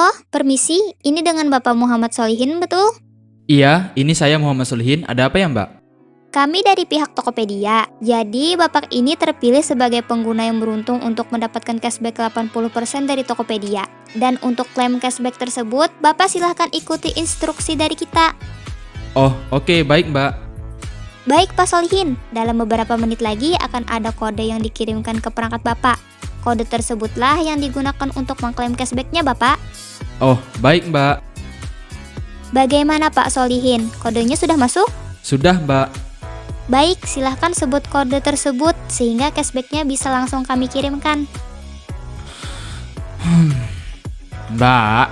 Halo, permisi. Ini dengan Bapak Muhammad Solihin, betul? Iya, ini saya Muhammad Solihin. Ada apa ya, Mbak? Kami dari pihak Tokopedia. Jadi, Bapak ini terpilih sebagai pengguna yang beruntung untuk mendapatkan cashback 80% dari Tokopedia. Dan untuk klaim cashback tersebut, Bapak silahkan ikuti instruksi dari kita. Oh, oke, baik, Mbak. Baik, Pak Solihin. Dalam beberapa menit lagi akan ada kode yang dikirimkan ke perangkat Bapak. Kode tersebutlah yang digunakan untuk mengklaim cashbacknya, Bapak. Oh, baik, Mbak. Bagaimana, Pak Solihin? Kodenya sudah masuk? Sudah, Mbak. Baik, silahkan sebut kode tersebut sehingga cashbacknya bisa langsung kami kirimkan. Mbak.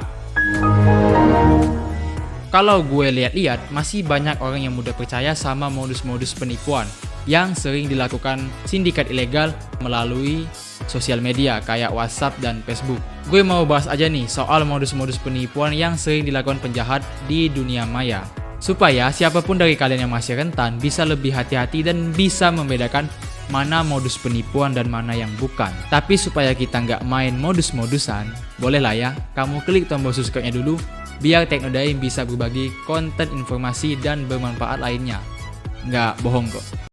Kalau gue lihat-lihat, masih banyak orang yang mudah percaya sama modus-modus penipuan yang sering dilakukan sindikat ilegal melalui sosial media kayak WhatsApp dan Facebook. Gue mau bahas aja nih soal modus-modus penipuan yang sering dilakukan penjahat di dunia maya. Supaya siapapun dari kalian yang masih rentan bisa lebih hati-hati dan bisa membedakan mana modus penipuan dan mana yang bukan. Tapi supaya kita nggak main modus-modusan, bolehlah ya kamu klik tombol subscribe-nya dulu biar Teknodaim bisa berbagi konten informasi dan bermanfaat lainnya. Nggak bohong kok.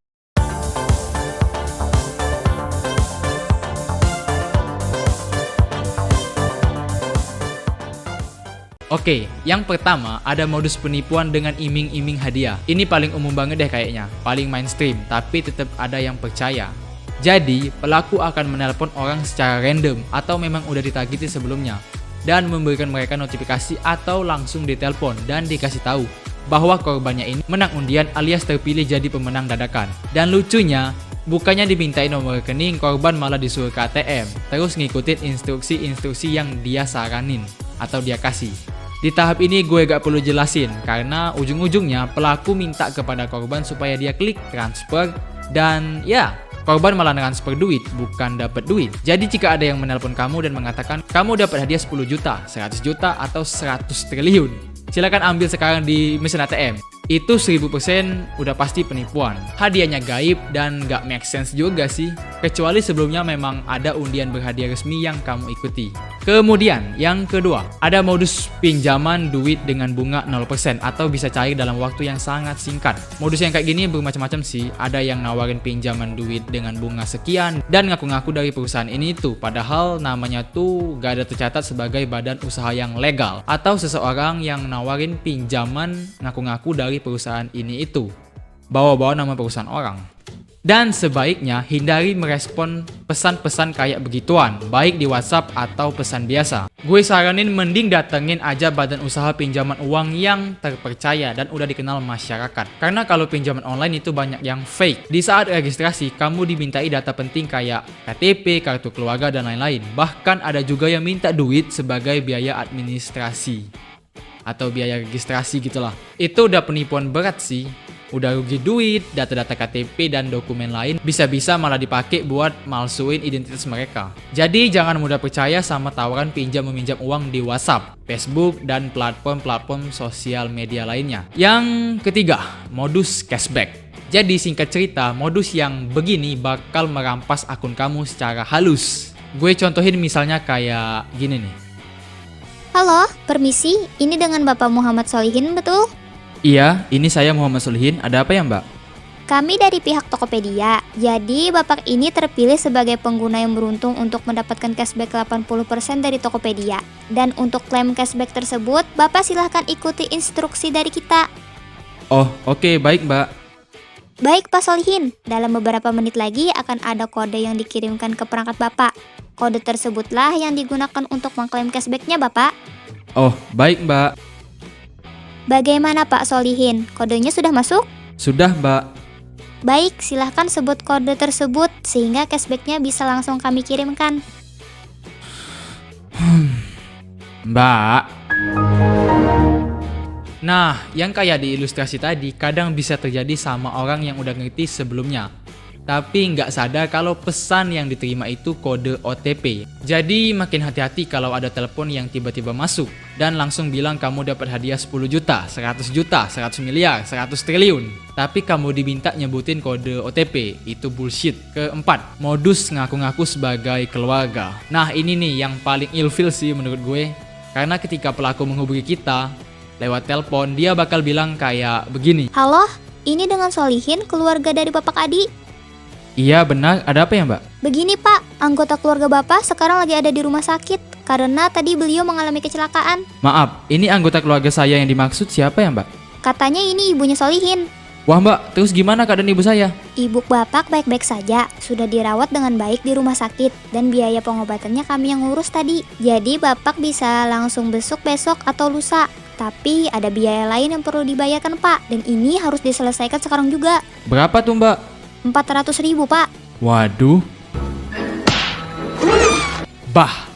Oke, yang pertama ada modus penipuan dengan iming-iming hadiah. Ini paling umum banget deh kayaknya, paling mainstream, tapi tetap ada yang percaya. Jadi, pelaku akan menelpon orang secara random atau memang udah ditagih sebelumnya dan memberikan mereka notifikasi atau langsung ditelepon dan dikasih tahu bahwa korbannya ini menang undian alias terpilih jadi pemenang dadakan. Dan lucunya, bukannya dimintain nomor rekening, korban malah disuruh ke ATM, terus ngikutin instruksi-instruksi yang dia saranin atau dia kasih. Di tahap ini gue gak perlu jelasin karena ujung-ujungnya pelaku minta kepada korban supaya dia klik transfer dan ya, korban malah transfer duit, bukan dapat duit. Jadi jika ada yang menelpon kamu dan mengatakan kamu dapat hadiah 10 juta, 100 juta atau 100 triliun, silakan ambil sekarang di mesin ATM. Itu 1000% udah pasti penipuan. Hadiahnya gaib dan gak make sense juga sih. Kecuali sebelumnya memang ada undian berhadiah resmi yang kamu ikuti. Kemudian yang kedua, ada modus pinjaman duit dengan bunga 0% atau bisa cair dalam waktu yang sangat singkat. Modus yang kayak gini bermacam-macam sih. Ada yang nawarin pinjaman duit dengan bunga sekian dan ngaku-ngaku dari perusahaan ini tuh. Padahal namanya tuh gak ada tercatat sebagai badan usaha yang legal. Atau seseorang yang nawarin pinjaman ngaku-ngaku dari perusahaan ini itu. Bawa-bawa nama perusahaan orang. Dan sebaiknya hindari merespon pesan-pesan kayak begituan, baik di WhatsApp atau pesan biasa. Gue saranin mending datengin aja badan usaha pinjaman uang yang terpercaya dan udah dikenal masyarakat. Karena kalau pinjaman online itu banyak yang fake. Di saat registrasi, kamu dimintai data penting kayak KTP, kartu keluarga, dan lain-lain. Bahkan ada juga yang minta duit sebagai biaya administrasi atau biaya registrasi gitulah. Itu udah penipuan berat sih. Udah rugi duit, data-data KTP dan dokumen lain bisa-bisa malah dipakai buat malsuin identitas mereka. Jadi jangan mudah percaya sama tawaran pinjam-meminjam uang di WhatsApp, Facebook, dan platform-platform sosial media lainnya. Yang ketiga, modus cashback. Jadi singkat cerita, modus yang begini bakal merampas akun kamu secara halus. Gue contohin misalnya kayak gini nih. Halo, permisi. Ini dengan Bapak Muhammad Solihin, betul? Iya, ini saya Muhammad Solihin. Ada apa ya, Mbak? Kami dari pihak Tokopedia. Jadi, Bapak ini terpilih sebagai pengguna yang beruntung untuk mendapatkan cashback 80% dari Tokopedia. Dan untuk klaim cashback tersebut, Bapak silahkan ikuti instruksi dari kita. Oh, oke, baik, Mbak. Baik, Pak Solihin. Dalam beberapa menit lagi akan ada kode yang dikirimkan ke perangkat Bapak. Kode tersebutlah yang digunakan untuk mengklaim cashbacknya, Bapak. Oh, baik, Mbak. Bagaimana, Pak Solihin? Kodenya sudah masuk? Sudah, Mbak. Baik, silahkan sebut kode tersebut sehingga cashbacknya bisa langsung kami kirimkan. Mbak. Nah, yang kayak di ilustrasi tadi kadang bisa terjadi sama orang yang udah ngerti sebelumnya. Tapi nggak sadar kalau pesan yang diterima itu kode OTP. Jadi makin hati-hati kalau ada telepon yang tiba-tiba masuk dan langsung bilang kamu dapat hadiah 10 juta, 100 juta, 100 miliar, 100 triliun. Tapi kamu diminta nyebutin kode OTP, itu bullshit. Keempat, modus ngaku-ngaku sebagai keluarga. Nah ini nih yang paling ilfil sih menurut gue. Karena ketika pelaku menghubungi kita lewat telepon, dia bakal bilang kayak begini. Halo, ini dengan Solihin, keluarga dari Bapak Adi. Iya benar, ada apa ya mbak? Begini Pak, anggota keluarga Bapak sekarang lagi ada di rumah sakit karena tadi beliau mengalami kecelakaan. Maaf, ini anggota keluarga saya yang dimaksud siapa ya mbak? Katanya ini ibunya Solihin. Wah mbak, terus gimana keadaan ibu saya? Ibu Bapak baik-baik saja, sudah dirawat dengan baik di rumah sakit dan biaya pengobatannya kami yang ngurus tadi. Jadi Bapak bisa langsung besok atau lusa. Tapi ada biaya lain yang perlu dibayarkan Pak, dan ini harus diselesaikan sekarang juga. Berapa tuh mbak? 400.000 Pak. Waduh. Bah,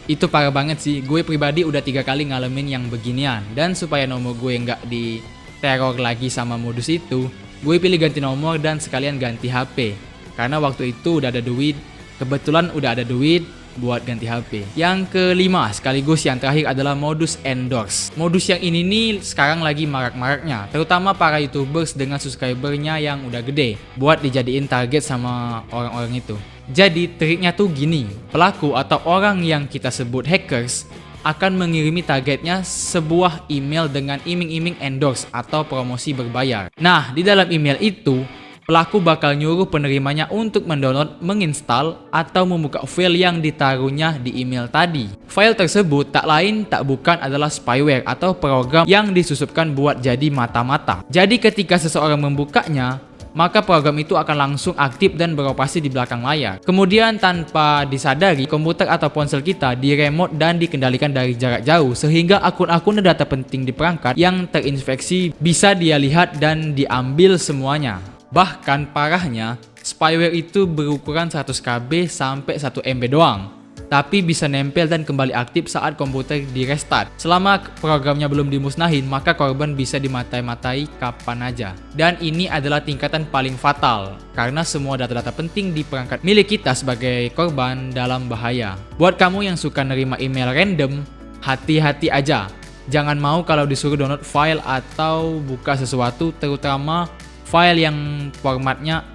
itu parah banget sih. Gue pribadi udah 3 kali ngalamin yang beginian. Dan supaya nomor gue nggak diteror lagi sama modus itu, gue pilih ganti nomor dan sekalian ganti HP. Karena waktu itu udah ada duit, kebetulan udah ada duit buat ganti HP. Yang kelima sekaligus yang terakhir adalah modus endorse. Modus yang ini nih sekarang lagi marak-maraknya, terutama para YouTubers dengan subscribernya yang udah gede buat dijadiin target sama orang-orang itu. Jadi triknya tuh gini, pelaku atau orang yang kita sebut hackers akan mengirimi targetnya sebuah email dengan iming-iming endorse atau promosi berbayar. Nah, di dalam email itu pelaku bakal nyuruh penerimanya untuk mendownload, menginstal, atau membuka file yang ditaruhnya di email tadi. File tersebut tak lain tak bukan adalah spyware atau program yang disusupkan buat jadi mata-mata. Jadi ketika seseorang membukanya, maka program itu akan langsung aktif dan beroperasi di belakang layar. Kemudian tanpa disadari, komputer atau ponsel kita diremote dan dikendalikan dari jarak jauh, sehingga akun-akun dan data penting di perangkat yang terinfeksi bisa dia lihat dan diambil semuanya. Bahkan parahnya, spyware itu berukuran 100 KB sampai 1 MB doang, tapi bisa nempel dan kembali aktif saat komputer di restart. Selama programnya belum dimusnahin, maka korban bisa dimatai-matai kapan aja. Dan ini adalah tingkatan paling fatal, karena semua data-data penting di perangkat milik kita sebagai korban dalam bahaya. Buat kamu yang suka nerima email random, hati-hati aja. Jangan mau kalau disuruh download file atau buka sesuatu, terutama file yang formatnya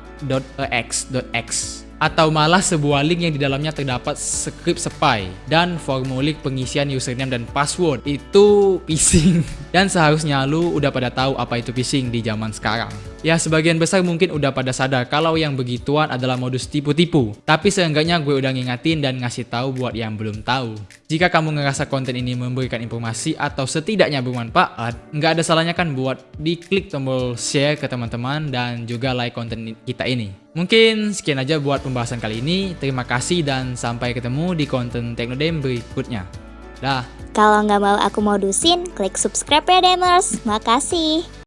.ex atau malah sebuah link yang di dalamnya terdapat skrip spy dan formulir pengisian username dan password. Itu phishing. Dan seharusnya lu udah pada tahu apa itu phishing di zaman sekarang. Ya, sebagian besar mungkin udah pada sadar kalau yang begituan adalah modus tipu-tipu. Tapi seenggaknya gue udah ngingatin dan ngasih tahu buat yang belum tahu. Jika kamu ngerasa konten ini memberikan informasi atau setidaknya bermanfaat, nggak ada salahnya kan buat diklik tombol share ke teman-teman dan juga like konten kita ini. Mungkin sekian aja buat pembahasan kali ini. Terima kasih dan sampai ketemu di konten Teknodem berikutnya. Dah. Kalau nggak mau aku modusin, klik subscribe ya Demers. Makasih.